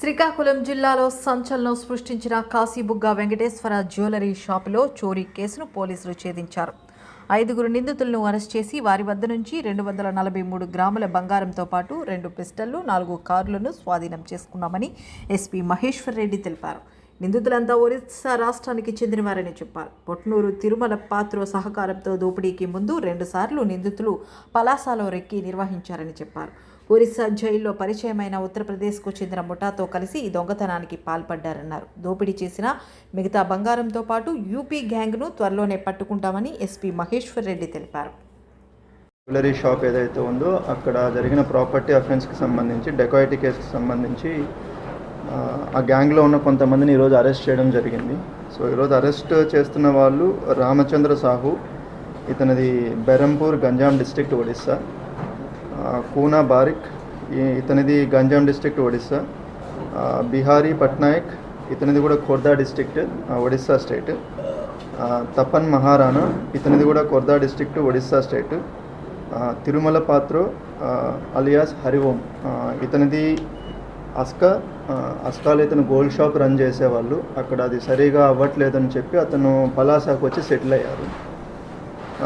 శ్రీకాకుళం జిల్లాలో సంచలనం సృష్టించిన కాశీబుగ్గ వెంకటేశ్వర జ్యువెలరీ షాపులో చోరీ కేసును పోలీసులు ఛేదించారు. 5 నిందితులను అరెస్ట్ చేసి వారి వద్ద నుంచి 243 గ్రాముల బంగారంతో పాటు 2 పిస్టళ్లు, 4 కార్లను స్వాధీనం చేసుకున్నామని ఎస్పీ మహేశ్వర్ రెడ్డి తెలిపారు. నిందితులంతా ఒరిస్సా రాష్ట్రానికి చెందినవారని చెప్పారు. పొట్నూరు తిరుమల పాత్రో సహకారంతో దోపిడీకి ముందు 2 సార్లు నిందితులు పలాసలో రెక్కి నిర్వహించారని చెప్పారు. ఒరిస్సా జైల్లో పరిచయమైన ఉత్తరప్రదేశ్కు చెందిన ముఠాతో కలిసి ఈ దొంగతనానికి పాల్పడ్డారన్నారు. దోపిడీ చేసిన మిగతా బంగారంతో పాటు యూపీ గ్యాంగ్ను త్వరలోనే పట్టుకుంటామని ఎస్పీ మహేశ్వర్ రెడ్డి తెలిపారు. జ్యువెలరీ షాప్ ఏదైతే ఉందో అక్కడ జరిగిన ప్రాపర్టీ అఫెన్స్కి సంబంధించి డెకాయిటీ కేసుకి సంబంధించి ఆ గ్యాంగ్లో ఉన్న కొంతమందిని ఈరోజు అరెస్ట్ చేయడం జరిగింది. సో ఈరోజు అరెస్ట్ చేస్తున్న వాళ్ళు రామచంద్ర సాహు, ఇతనిది బెరంపూర్ గంజాం డిస్ట్రిక్ట్ ఒడిస్సా. కూనా బారిక్, ఇతనిది గంజాం డిస్ట్రిక్ట్ ఒడిస్సా. బిహారీ పట్నాయక్, ఇతనిది కూడా ఖోర్దా డిస్ట్రిక్ట్ ఒడిస్సా స్టేట్. తపన్ మహారాణా, ఇతనిది కూడా Khordha district Odisha state. Tirumala Patro alias Hariom, ఇతనిది అస్కాలో ఇతను గోల్డ్ షాప్ రన్ చేసేవాళ్ళు. అక్కడ అది సరిగా అవ్వట్లేదని చెప్పి అతను పలాసాకు వచ్చి సెటిల్ అయ్యారు.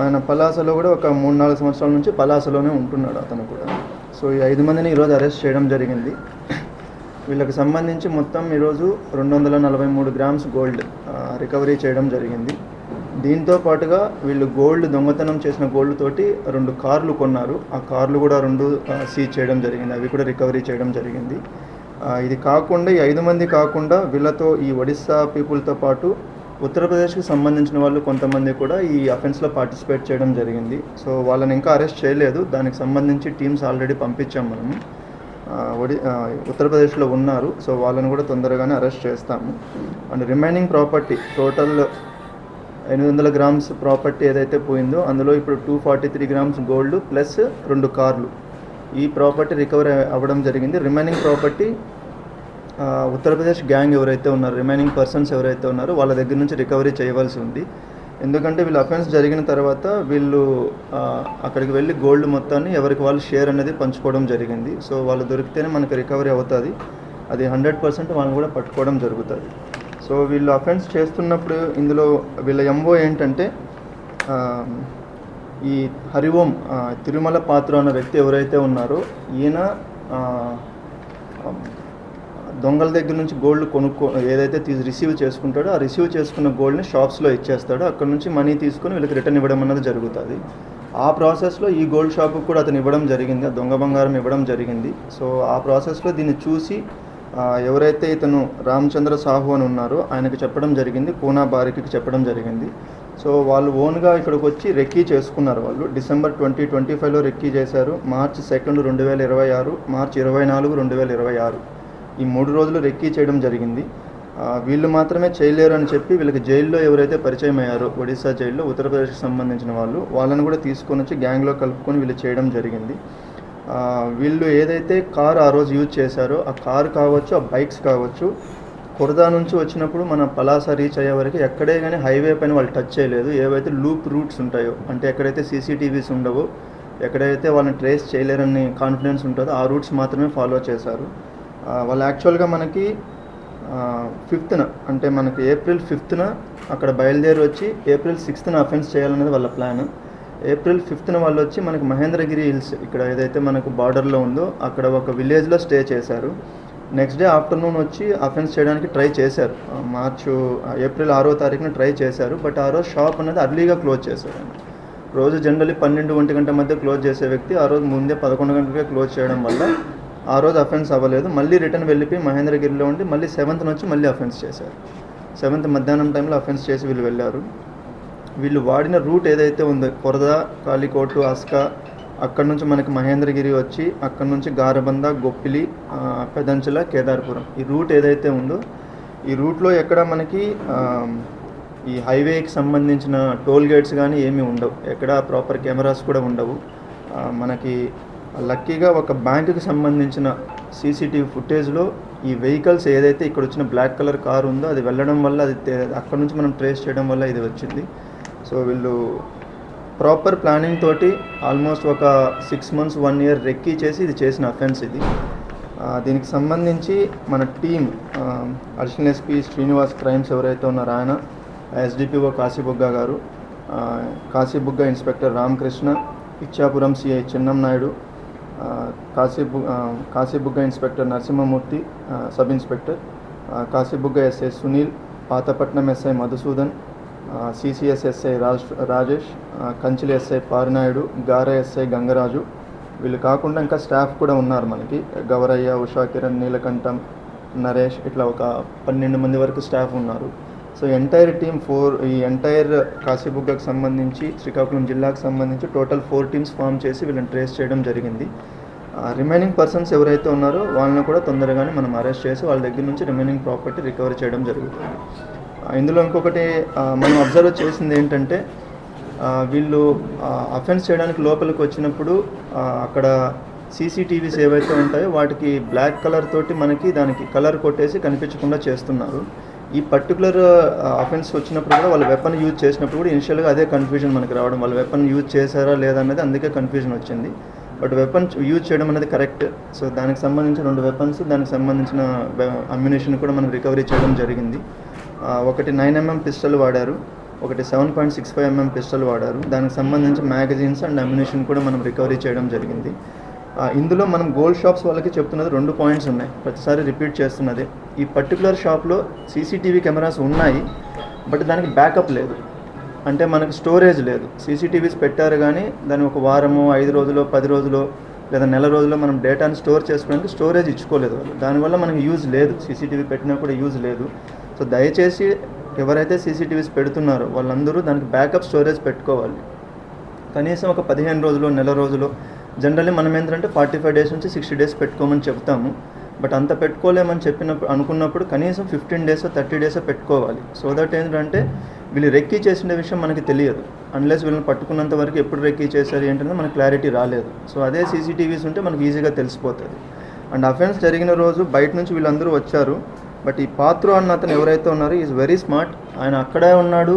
ఆయన పలాసలో కూడా ఒక 3-4 సంవత్సరాల నుంచి పలాసలోనే ఉంటున్నాడు అతను కూడా. సో ఈ 5 మందిని ఈరోజు అరెస్ట్ చేయడం జరిగింది. వీళ్ళకి సంబంధించి మొత్తం ఈరోజు 243 గ్రామ్స్ గోల్డ్ రికవరీ చేయడం జరిగింది. దీంతో పాటుగా వీళ్ళు గోల్డ్ దొంగతనం చేసిన గోల్డ్ తోటి 2 కార్లు కొన్నారు. ఆ కార్లు కూడా 2 సీజ్ చేయడం జరిగింది, అవి కూడా రికవరీ చేయడం జరిగింది. ఇది కాకుండా ఈ 5 మంది కాకుండా వీళ్ళతో ఈ ఒడిస్సా పీపుల్తో పాటు ఉత్తరప్రదేశ్కి సంబంధించిన వాళ్ళు కొంతమంది కూడా ఈ అఫెన్స్లో పార్టిసిపేట్ చేయడం జరిగింది. సో వాళ్ళని ఇంకా అరెస్ట్ చేయలేదు, దానికి సంబంధించి టీమ్స్ ఆల్రెడీ పంపించాం మనము. ఉత్తరప్రదేశ్లో ఉన్నారు. సో వాళ్ళని కూడా తొందరగానే అరెస్ట్ చేస్తాము. And remaining property total 800 grams property ఏదైతే పోయిందో అందులో ఇప్పుడు 243 గ్రామ్స్ గోల్డ్ ప్లస్ 2 కార్లు, ఈ ప్రాపర్టీ రికవరీ అవ్వడం జరిగింది. రిమైనింగ్ ప్రాపర్టీ ఉత్తరప్రదేశ్ గ్యాంగ్ ఎవరైతే ఉన్నారో, రిమైనింగ్ పర్సన్స్ ఎవరైతే ఉన్నారో వాళ్ళ దగ్గర నుంచి రికవరీ చేయవలసి ఉంది. ఎందుకంటే వీళ్ళు అఫెన్స్ జరిగిన తర్వాత వీళ్ళు అక్కడికి వెళ్ళి గోల్డ్ మొత్తాన్ని ఎవరికి వాళ్ళు షేర్ అనేది పంచుకోవడం జరిగింది. సో వాళ్ళు దొరికితేనే మనకు రికవరీ అవుతుంది, అది 100% వాళ్ళని కూడా పట్టుకోవడం జరుగుతుంది. సో వీళ్ళు అఫెన్స్ చేస్తున్నప్పుడు ఇందులో వీళ్ళ ఎంఓ ఏంటంటే ఈ హరిఓం తిరుమల పాత్ర అన్న వ్యక్తి ఎవరైతే ఉన్నారో ఈయన దొంగల దగ్గర నుంచి గోల్డ్ ఏదైతే రిసీవ్ చేసుకుంటాడో ఆ రిసీవ్ చేసుకున్న గోల్డ్ని షాప్స్లో ఇచ్చేస్తాడో అక్కడ నుంచి మనీ తీసుకొని వీళ్ళకి రిటర్న్ ఇవ్వడం అన్నది జరుగుతుంది. ఆ ప్రాసెస్లో ఈ గోల్డ్ షాప్కి కూడా అతను ఇవ్వడం జరిగింది, దొంగ బంగారం ఇవ్వడం జరిగింది. సో ఆ ప్రాసెస్లో దీన్ని చూసి ఎవరైతే ఇతను రామచంద్ర సాహు అని ఉన్నారో ఆయనకి చెప్పడం జరిగింది, కూనా బారిక్కి చెప్పడం జరిగింది. సో వాళ్ళు ఓన్గా ఇక్కడికి వచ్చి రెక్కీ చేసుకున్నారు. వాళ్ళు డిసెంబర్ 2025లో రెక్కీ చేశారు. మార్చి 2, 2026, మార్చి 24, 2026 ఈ 3 రోజులు రెక్కీ చేయడం జరిగింది. వీళ్ళు మాత్రమే చేయలేరు అని చెప్పి వీళ్ళకి జైల్లో ఎవరైతే పరిచయం అయ్యారో ఒడిశా జైల్లో ఉత్తరప్రదేశ్కి సంబంధించిన వాళ్ళని కూడా తీసుకొని వచ్చి గ్యాంగ్లో కలుపుకొని వీళ్ళు చేయడం జరిగింది. వీళ్ళు ఏదైతే కారు ఆ రోజు యూజ్ చేశారో ఆ కారు కావచ్చు, ఆ బైక్స్ కావచ్చు, ఖోర్దా నుంచి వచ్చినప్పుడు మన పలాస రీచ్ అయ్యే వరకు ఎక్కడే కానీ హైవే పైన వాళ్ళు టచ్ చేయలేదు. ఏవైతే లూప్ రూట్స్ ఉంటాయో, అంటే ఎక్కడైతే సీసీటీవీస్ ఉండవో, ఎక్కడైతే వాళ్ళని ట్రేస్ చేయలేరని కాన్ఫిడెన్స్ ఉంటుందో ఆ రూట్స్ మాత్రమే ఫాలో చేశారు. వాళ్ళు యాక్చువల్గా మనకి 5th అంటే మనకి ఏప్రిల్ 5th అక్కడ బయలుదేరి వచ్చి ఏప్రిల్ 6th అఫెన్స్ చేయాలనేది వాళ్ళ ప్లాన్. ఏప్రిల్ 5th వాళ్ళు వచ్చి మనకి మహేంద్రగిరి హిల్స్ ఇక్కడ ఏదైతే మనకు బార్డర్లో ఉందో అక్కడ ఒక విలేజ్లో స్టే చేశారు. నెక్స్ట్ డే ఆఫ్టర్నూన్ వచ్చి అఫెన్స్ చేయడానికి ట్రై చేశారు. ఏప్రిల్ 6వ తారీఖున ట్రై చేశారు. బట్ ఆ రోజు షాప్ అనేది అర్లీగా క్లోజ్ చేశారు. రోజు జనరల్లీ 12-1 గంట మధ్య క్లోజ్ చేసే వ్యక్తి ఆ రోజు ముందే 11 గంటలకే క్లోజ్ చేయడం వల్ల ఆ రోజు అఫెన్స్ అవ్వలేదు. మళ్ళీ రిటర్న్ వెళ్ళిపోయి మహేంద్రగిరిలో ఉండి మళ్ళీ 7th వచ్చి మళ్ళీ అఫెన్స్ చేశారు. 7th మధ్యాహ్నం టైంలో అఫెన్స్ చేసి వీళ్ళు వెళ్ళారు. వీళ్ళు వాడిన రూట్ ఏదైతే ఉందో ఖోర్దా, కాలికోటు, అస్కా, అక్కడ నుంచి మనకి మహేంద్రగిరి వచ్చి అక్కడ నుంచి గారబంద, గొప్పిలి, పెదంచల, కేదార్పురం ఈ రూట్ ఏదైతే ఉందో ఈ రూట్లో ఎక్కడ మనకి ఈ హైవేకి సంబంధించిన టోల్ గేట్స్ కానీ ఏమీ ఉండవు, ఎక్కడ ప్రాపర్ కెమెరాస్ కూడా ఉండవు. మనకి లక్కీగా ఒక బ్యాంకుకి సంబంధించిన సీసీటీవీ ఫుటేజ్లో ఈ వెహికల్స్ ఏదైతే ఇక్కడ వచ్చిన బ్లాక్ కలర్ కారు ఉందో అది వెళ్ళడం వల్ల అది అక్కడ నుంచి మనం ట్రేస్ చేయడం వల్ల ఇది వచ్చింది. సో వీళ్ళు ప్రాపర్ ప్లానింగ్ తోటి ఆల్మోస్ట్ ఒక 6 months 1 year రెక్కీ చేసి ఇది చేసిన అఫెన్స్ ఇది. దీనికి సంబంధించి మన team additional SP Srinivas crimes ఎవరైతే ఉన్నారో ఆయన, ఎస్డిపిఓ కాశీబుగ్గ గారు, Kasibugga inspector Ramakrishna, Ichchapuram CI Chinnam Naidu, Kasibugga inspector Narasimhamurthy sub inspector, Kasibugga SI Sunil, Pathapatnam SI Madhusudan, CCS SI Rajesh, Kanchili SI Parinaidu, Gara SI Gangaraju, వీళ్ళు కాకుండా ఇంకా స్టాఫ్ కూడా ఉన్నారు మనకి. గవరయ్య, ఉషా కిరణ్, నీలకంఠం, నరేష్, ఇట్లా ఒక 12 మంది వరకు స్టాఫ్ ఉన్నారు. సో ఎంటైర్ టీమ్ ఈ ఎంటైర్ కాశీబుగ్గకు సంబంధించి, శ్రీకాకుళం జిల్లాకు సంబంధించి టోటల్ 4 టీమ్స్ ఫామ్ చేసి వీళ్ళని ట్రేస్ చేయడం జరిగింది. రిమైనింగ్ పర్సన్స్ ఎవరైతే ఉన్నారో వాళ్ళని కూడా తొందరగానే మనం అరెస్ట్ చేసి వాళ్ళ దగ్గర నుంచి రిమైనింగ్ ప్రాపర్టీ రికవరీ చేయడం జరుగుతుంది. ఇందులో ఇంకొకటి మనం అబ్జర్వ్ చేసింది ఏంటంటే, వీళ్ళు అఫెన్స్ చేయడానికి లోపలికి వచ్చినప్పుడు అక్కడ సీసీటీవీస్ ఏవైతే ఉంటాయో వాటికి బ్లాక్ కలర్ తోటి మనకి దానికి కలర్ కొట్టేసి కనిపించకుండా చేస్తున్నారు. ఈ పర్టికులర్ అఫెన్స్ వచ్చినప్పుడు కూడా వాళ్ళు వెపన్ యూజ్ చేసినప్పుడు కూడా ఇనిషియల్గా అదే కన్ఫ్యూజన్ మనకి రావడం, వాళ్ళు వెపన్ యూజ్ చేశారా లేదా అన్నది అందుకే కన్ఫ్యూజన్ వచ్చింది. బట్ వెపన్ యూజ్ చేయడం అనేది కరెక్ట్. సో దానికి సంబంధించిన 2 వెపన్స్, దానికి సంబంధించిన అమ్యునేషన్ కూడా మనం రికవరీ చేయడం జరిగింది. ఒకటి 9mm పిస్టల్ వాడారు, ఒకటి 7.65mm పిస్టల్ వాడారు. దానికి సంబంధించి మ్యాగజైన్స్ అండ్ అమ్యునేషన్ కూడా మనం రికవరీ చేయడం జరిగింది. ఇందులో మనం గోల్డ్ షాప్స్ వాళ్ళకి చెప్తున్నది 2 పాయింట్స్ ఉన్నాయి, ప్రతిసారి రిపీట్ చేస్తున్నది. ఈ పర్టికులర్ షాప్లో సీసీటీవీ కెమెరాస్ ఉన్నాయి, బట్ దానికి బ్యాకప్ లేదు. అంటే మనకి స్టోరేజ్ లేదు. సీసీటీవీస్ పెట్టారు కానీ దాని ఒక వారమో, 5 రోజులో, 10 రోజులో లేదా నెల రోజుల్లో మనం డేటాను స్టోర్ చేసుకోవడానికి స్టోరేజ్ ఇచ్చుకోలేదు వాళ్ళు. దానివల్ల మనకి యూజ్ లేదు, సీసీటీవీ పెట్టినా కూడా యూజ్ లేదు. సో దయచేసి ఎవరైతే సీసీటీవీస్ పెడుతున్నారో వాళ్ళందరూ దానికి బ్యాకప్ స్టోరేజ్ పెట్టుకోవాలి. కనీసం ఒక 15 రోజులు, నెల రోజులు. జనరల్లీ మనం ఏంటంటే 45 డేస్ నుంచి 60 డేస్ పెట్టుకోమని చెప్తాము. బట్ అంత పెట్టుకోలేమని అనుకున్నప్పుడు కనీసం 15 డేస్ 30 డేస్ పెట్టుకోవాలి. సో దట్ ఏంటంటే వీళ్ళు రెక్కీ చేసిన విషయం మనకి తెలియదు. అన్లెస్ వీళ్ళని పట్టుకున్నంత వరకు ఎప్పుడు రెక్కీ చేశారు ఏంటంటే మనకు క్లారిటీ రాలేదు. సో అదే సీసీటీవీస్ ఉంటే మనకి ఈజీగా తెలిసిపోతుంది. అండ్ అఫెన్స్ జరిగిన రోజు బయట నుంచి వీళ్ళందరూ వచ్చారు. బట్ ఈ పాత్ర అన్న అతను ఎవరైతే ఉన్నారో ఈజ్ వెరీ స్మార్ట్. ఆయన అక్కడే ఉన్నాడు,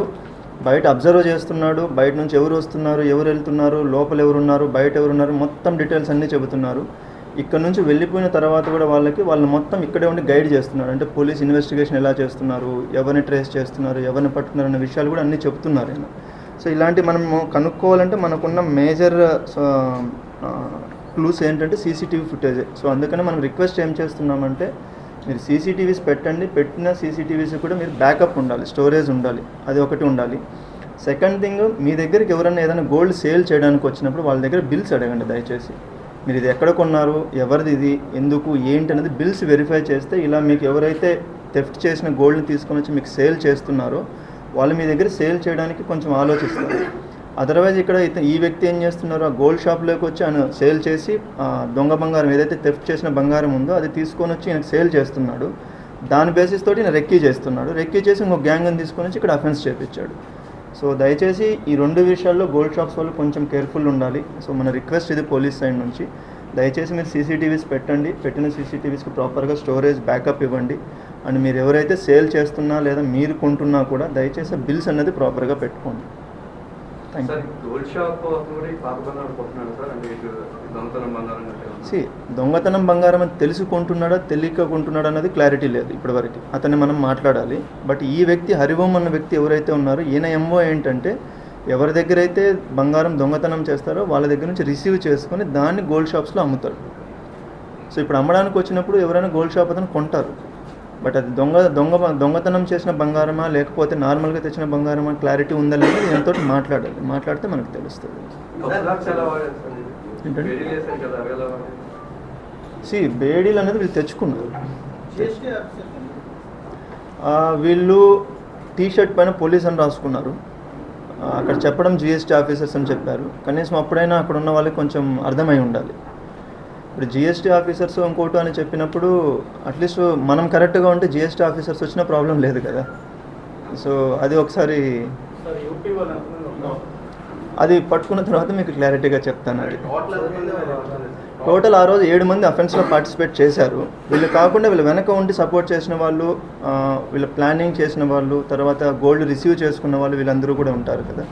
బయట అబ్జర్వ్ చేస్తున్నాడు. బయట నుంచి ఎవరు వస్తున్నారు, ఎవరు వెళ్తున్నారు, లోపల ఎవరున్నారు, బయట ఎవరున్నారు, మొత్తం డీటెయిల్స్ అన్నీ చెబుతున్నారు. ఇక్కడ నుంచి వెళ్ళిపోయిన తర్వాత కూడా వాళ్ళని మొత్తం ఇక్కడే ఉండి గైడ్ చేస్తున్నారు. అంటే పోలీస్ ఇన్వెస్టిగేషన్ ఎలా చేస్తున్నారు, ఎవరిని ట్రేస్ చేస్తున్నారు, ఎవరిని పట్టుకున్నారు అనే విషయాలు కూడా అన్నీ చెప్తున్నారు ఆయన. సో ఇలాంటి మనము కనుక్కోవాలంటే మనకున్న మేజర్ క్లూస్ ఏంటంటే సీసీటీవీ ఫుటేజ్. సో అందుకని మనం రిక్వెస్ట్ ఏం చేస్తున్నామంటే, మీరు సీసీటీవీస్ పెట్టండి, పెట్టిన సీసీటీవీస్ కూడా మీరు బ్యాకప్ ఉండాలి, స్టోరేజ్ ఉండాలి, అది ఒకటి ఉండాలి. సెకండ్ థింగ్, మీ దగ్గరికి ఎవరైనా ఏదైనా గోల్డ్ సేల్ చేయడానికి వచ్చినప్పుడు వాళ్ళ దగ్గర బిల్స్ అడగండి దయచేసి. మీరు ఇది ఎక్కడ కొన్నారు, ఎవరిది ఇది, ఎందుకు, ఏంటి అనేది బిల్స్ వెరిఫై చేస్తే ఇలా మీకు ఎవరైతే థెఫ్ట్ చేసిన గోల్డ్ని తీసుకొని వచ్చి మీకు సేల్ చేస్తున్నారో వాళ్ళు మీ దగ్గర సేల్ చేయడానికి కొంచెం ఆలోచిస్తారు. అదర్వైజ్ ఇక్కడ ఈ వ్యక్తి ఏం చేస్తున్నారు, ఆ గోల్డ్ షాప్లోకి వచ్చి ఆయన సేల్ చేసి దొంగ బంగారం ఏదైతే థెఫ్ట్ చేసిన బంగారం ఉందో అది తీసుకొని వచ్చి ఈయనకు సేల్ చేస్తున్నాడు. దాని బేసిస్ తోటి ఈయన రెక్కీ చేస్తున్నాడు. రెక్కీ చేసి ఇంకో గ్యాంగ్ని తీసుకొని వచ్చి ఇక్కడ అఫెన్స్ చేయించాడు. సో దయచేసి ఈ 2 విషయాల్లో గోల్డ్ షాప్స్ వాళ్ళు కొంచెం కేర్ఫుల్ ఉండాలి. సో మన రిక్వెస్ట్ ఇది పోలీస్ సైడ్ నుంచి, దయచేసి మీరు సీసీటీవీస్ పెట్టండి, పెట్టిన సీసీటీవీస్కి ప్రాపర్గా స్టోరేజ్ బ్యాకప్ ఇవ్వండి. అండ్ మీరు ఎవరైతే సేల్ చేస్తున్నా లేదా మీరు కొంటున్నా కూడా దయచేసి బిల్స్ అనేది ప్రాపర్గా పెట్టుకోండి. దొంగతనం బంగారం అని తెలిసి కొంటున్నాడా తెలియక కొంటున్నాడా అన్నది క్లారిటీ లేదు ఇప్పటివరకు. అతన్ని మనం మాట్లాడాలి. బట్ ఈ వ్యక్తి హరిఓం అన్న వ్యక్తి ఎవరైతే ఉన్నారో ఈయన ఎంఓ ఏంటంటే, ఎవరి దగ్గర అయితే బంగారం దొంగతనం చేస్తారో వాళ్ళ దగ్గర నుంచి రిసీవ్ చేసుకొని దాన్ని గోల్డ్ షాప్స్లో అమ్ముతాడు. సో ఇప్పుడు అమ్మడానికి వచ్చినప్పుడు ఎవరైనా గోల్డ్ షాప్ అతను కొంటారు. బట్ అది దొంగతనం చేసిన బంగారమా లేకపోతే నార్మల్గా తెచ్చిన బంగారమా క్లారిటీ ఉందా లేదా దీంతో మాట్లాడాలి. మాట్లాడితే మనకు తెలుస్తుంది. బేడీలు అనేది వీళ్ళు తెచ్చుకున్నారు. వీళ్ళు టీషర్ట్ పైన పోలీస్ అని రాసుకున్నారు. అక్కడ చెప్పడం జిఎస్టీ ఆఫీసర్స్ అని చెప్పారు. కనీసం అప్పుడైనా అక్కడ ఉన్న వాళ్ళకి కొంచెం అర్థమై ఉండాలి. ఇప్పుడు జిఎస్టీ ఆఫీసర్స్ ఇంకోటి అని చెప్పినప్పుడు అట్లీస్ట్ మనం కరెక్ట్గా ఉంటే జిఎస్టీ ఆఫీసర్స్ వచ్చిన ప్రాబ్లం లేదు కదా. సో అది ఒకసారి అది పట్టుకున్న తర్వాత మీకు క్లారిటీగా చెప్తాను. అది టోటల్ ఆ రోజు 7 మంది అఫెన్స్లో పార్టిసిపేట్ చేశారు. వీళ్ళు కాకుండా వీళ్ళు వెనక ఉండి సపోర్ట్ చేసిన వాళ్ళు, వీళ్ళు ప్లానింగ్ చేసిన వాళ్ళు, తర్వాత గోల్డ్ రిసీవ్ చేసుకున్న వాళ్ళు, వీళ్ళందరూ కూడా ఉంటారు కదా.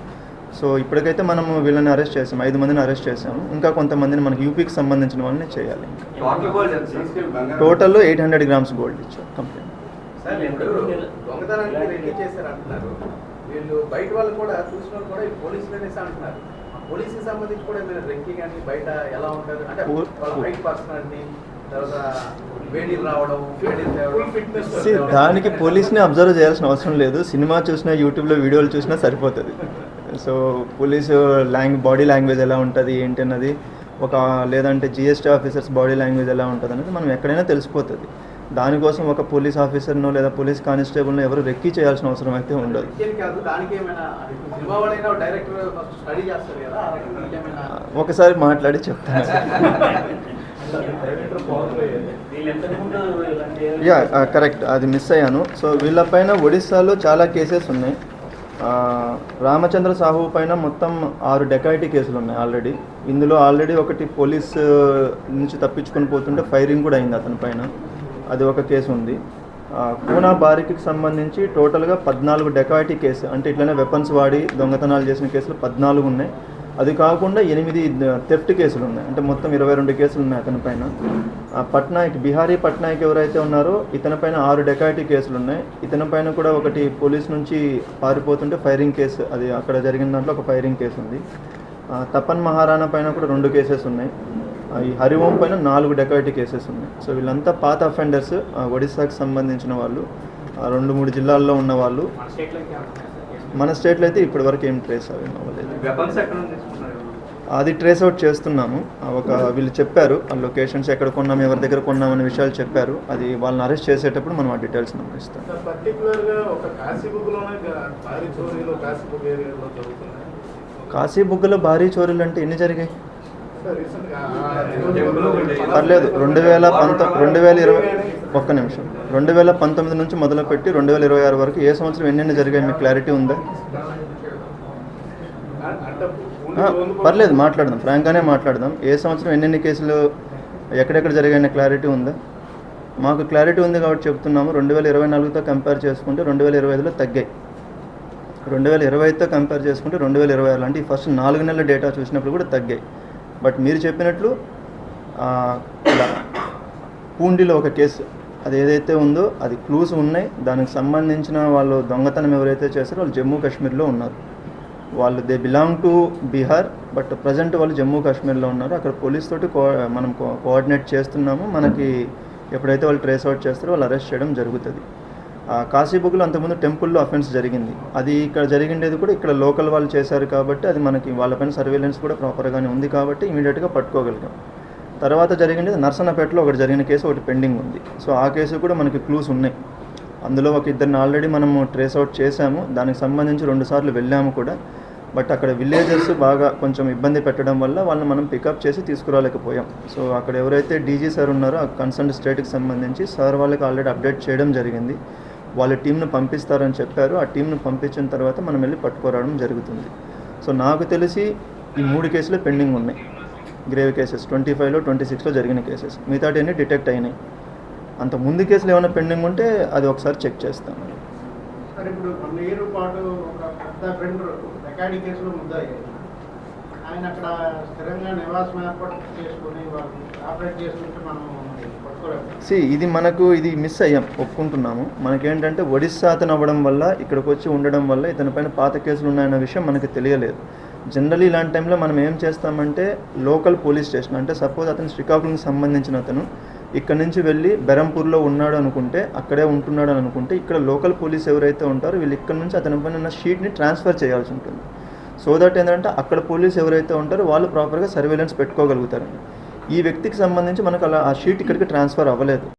సో ఇప్పటికైతే మనము వీళ్ళని అరెస్ట్ చేసాం, 5 మందిని అరెస్ట్ చేసాము. ఇంకా కొంతమందిని మనకి యూపీకి సంబంధించిన వాళ్ళని చేయాలి. టోటల్ 800 గ్రామ్స్ గోల్డ్ ఇచ్చారు కంప్లైంట్. సార్ ఇప్పుడు దొంగతనానికి రెడీ చేశారు అంటున్నారు, వీళ్ళు బయట వాళ్ళు కూడా చూసిన వాళ్ళు కూడా పోలీసులు అనేసి అంటున్నారు. పోలీసుకి సంబంధించి కూడా ఏమైనా రెక్కి కానీ బయట ఎలా ఉంటారు అంటే వాళ్ళ హైట్ పర్సనాలిటీ, తర్వాత వేడి రావడం, ఫిట్నెస్. దానికి పోలీస్ని అబ్జర్వ్ చేయాల్సిన అవసరం లేదు. సినిమా చూసినా, యూట్యూబ్లో వీడియోలు చూసినా సరిపోతుంది. సో పోలీసు బాడీ లాంగ్వేజ్ ఎలా ఉంటుంది ఏంటి అన్నది, లేదంటే జిఎస్టీ ఆఫీసర్స్ బాడీ లాంగ్వేజ్ ఎలా ఉంటుంది అనేది మనం ఎక్కడైనా తెలిసిపోతుంది. దానికోసం ఒక పోలీస్ ఆఫీసర్నో లేదా పోలీస్ కానిస్టేబుల్నో ఎవరు రెక్కీ చేయాల్సిన అవసరం అయితే ఉండదు. ఒకసారి మాట్లాడి చెప్తాను. కరెక్ట్, అది మిస్ అయ్యాను. సో వీళ్ళపైన ఒడిస్సాలో చాలా కేసెస్ ఉన్నాయి. రామచంద్ర సాహు పైన మొత్తం 6 డెకాయిటీ కేసులు ఉన్నాయి ఆల్రెడీ. ఇందులో ఆల్రెడీ ఒకటి పోలీస్ నుంచి తప్పించుకొని పోతుంటే ఫైరింగ్ కూడా అయింది అతని పైన, అది ఒక కేసు ఉంది. పూనా బారిక్కి సంబంధించి టోటల్గా 14 డెకాయిటీ కేసు, అంటే ఇట్లనే వెపన్స్ వాడి దొంగతనాలు చేసిన కేసులు 14 ఉన్నాయి. అది కాకుండా 8 థెఫ్ట్ కేసులు ఉన్నాయి, అంటే మొత్తం 22 కేసులు ఉన్నాయి అతని పైన. పట్నాయక్, బిహారీ పట్నాయక్ ఎవరైతే ఉన్నారో ఇతని పైన 6 డెకాయిటీ కేసులు ఉన్నాయి. ఇతని పైన కూడా ఒకటి పోలీస్ నుంచి పారిపోతుంటే ఫైరింగ్ కేసు, అది అక్కడ జరిగిన దాంట్లో ఒక ఫైరింగ్ కేసు ఉంది. తపన్ మహారాణా పైన కూడా 2 కేసెస్ ఉన్నాయి. ఈ హరిఓం పైన 4 డెకాయిటీ కేసెస్ ఉన్నాయి. సో వీళ్ళంతా పాత అఫెండర్స్, ఒడిస్సాకి సంబంధించిన వాళ్ళు, 2-3 జిల్లాల్లో ఉన్న వాళ్ళు. మన స్టేట్లో అయితే ఇప్పటి వరకు ఏం ట్రేస్ అవ్వలేదు. అది ట్రేస్ అవుట్ చేస్తున్నాము. వీళ్ళు చెప్పారు ఆ లొకేషన్స్ ఎక్కడ కొన్నాము, ఎవరి దగ్గర కొన్నాం అనే విషయాలు చెప్పారు. అది వాళ్ళని అరెస్ట్ చేసేటప్పుడు మనం ఆ డీటెయిల్స్ నమ్మకం ఇస్తాం. కాశీబుగ్గలో భారీ చోరీలు అంటే ఎన్ని జరిగాయి? పర్లేదు, 2019 నుంచి మొదలుపెట్టి 2026 వరకు ఏ సంవత్సరం ఎన్నెన్ని జరిగాయి మీకు క్లారిటీ ఉందా? పర్లేదు, మాట్లాడదాం, ఫ్రాంక్గానే మాట్లాడదాం. ఏ సంవత్సరం ఎన్నెన్ని కేసులు ఎక్కడెక్కడ జరిగాయనే క్లారిటీ ఉందా? మాకు క్లారిటీ ఉంది కాబట్టి చెప్తున్నాము. 2024తో కంపేర్ చేసుకుంటే 2025లో తగ్గాయి. 2025తో కంపేర్ చేసుకుంటే 2026 అంటే ఈ ఫస్ట్ 4 నెలల డేటా చూసినప్పుడు కూడా తగ్గాయి. బట్ మీరు చెప్పినట్లు పూండిలో ఒక కేసు, అది ఏదైతే ఉందో అది క్లూస్ ఉన్నాయి. దానికి సంబంధించిన వాళ్ళు దొంగతనం ఎవరైతే చేస్తారో వాళ్ళు జమ్మూ కాశ్మీర్లో ఉన్నారు. వాళ్ళు they belong to Bihar, but present వాళ్ళు జమ్మూ కాశ్మీర్లో ఉన్నారు. అక్కడ పోలీస్ తోటి మనం కోఆర్డినేట్ చేస్తున్నాము. మనకి ఎప్పుడైతే వాళ్ళు ట్రేస్ అవుట్ చేస్తారో వాళ్ళు అరెస్ట్ చేయడం జరుగుతుంది. కాశీబుగ్లో అంతకుముందు టెంపుల్లో అఫెన్స్ జరిగింది. అది ఇక్కడ జరిగిండేది కూడా ఇక్కడ లోకల్ వాళ్ళు చేశారు కాబట్టి అది మనకి వాళ్ళపైన సర్వేలెన్స్ కూడా ప్రాపర్గానే ఉంది కాబట్టి ఇమీడియట్గా పట్టుకోగలిగాం. తర్వాత జరిగిండేది నర్సన్నపేటలో ఒకటి జరిగిన కేసు, ఒకటి పెండింగ్ ఉంది. సో ఆ కేసు కూడా మనకి క్లూస్ ఉన్నాయి. అందులో ఒక ఇద్దరిని ఆల్రెడీ మనము ట్రేస్ అవుట్ చేశాము. దానికి సంబంధించి 2 సార్లు వెళ్ళాము కూడా. బట్ అక్కడ విలేజర్స్ బాగా కొంచెం ఇబ్బంది పెట్టడం వల్ల వాళ్ళని మనం పికప్ చేసి తీసుకురాలేకపోయాం. సో అక్కడ ఎవరైతే డీజీ సార్ ఉన్నారో ఆ కన్సర్న్ స్టేట్కి సంబంధించి సార్ వాళ్ళకి ఆల్రెడీ అప్డేట్ చేయడం జరిగింది. వాళ్ళ టీంను పంపిస్తారని చెప్పారు. ఆ టీంను పంపించిన తర్వాత మనం వెళ్ళి పట్టుకోవడం జరుగుతుంది. సో నాకు తెలిసి ఈ 3 కేసులు పెండింగ్ ఉన్నాయి, గ్రేవ్ కేసెస్. 25లో 26లో జరిగిన కేసెస్, మిగతాటి అన్ని డిటెక్ట్ అయినాయి. అంత ముందు కేసులు ఏమైనా పెండింగ్ ఉంటే అది ఒకసారి చెక్ చేస్తాం. సార్ ఇప్పుడు 1 ఇయర్ పాటు ఒక పెద్ద ఫ్రెండ్ రికార్డింగ్ కేసులో ముద్దాయి, ఆయన అక్కడ స్థిరంగా నివాసం ఏర్పాటు చేసుకుని వాళ్ళు ఆపరేట్ చేసుకుంటే మనం ఇది మిస్ అయ్యాం, ఒప్పుకుంటున్నాము. మనకేంటంటే ఒడిస్సా అతను అవ్వడం వల్ల ఇక్కడికి వచ్చి ఉండడం వల్ల ఇతని పైన పాత కేసులు ఉన్నాయన్న విషయం మనకి తెలియలేదు. జనరల్లీ ఇలాంటి టైంలో మనం ఏం చేస్తామంటే లోకల్ పోలీస్ స్టేషన్, అంటే సపోజ్ అతను శ్రీకాకుళంకి సంబంధించిన అతను ఇక్కడ నుంచి వెళ్ళి బెరంపూర్లో ఉన్నాడు అనుకుంటే, అక్కడే ఉంటున్నాడు అని అనుకుంటే, ఇక్కడ లోకల్ పోలీస్ ఎవరైతే ఉంటారో వీళ్ళు ఇక్కడ నుంచి అతని పైన ఉన్న షీట్ని ట్రాన్స్ఫర్ చేయాల్సి ఉంటుంది. సో దట్ ఏంటంటే అక్కడ పోలీస్ ఎవరైతే ఉంటారో వాళ్ళు ప్రాపర్గా సర్వేలెన్స్ పెట్టుకోగలుగుతారండి. ఈ వ్యక్తికి సంబంధించి మనకు అలా ఆ షీట్ ఇక్కడికి ట్రాన్స్ఫర్ అవ్వలేదు.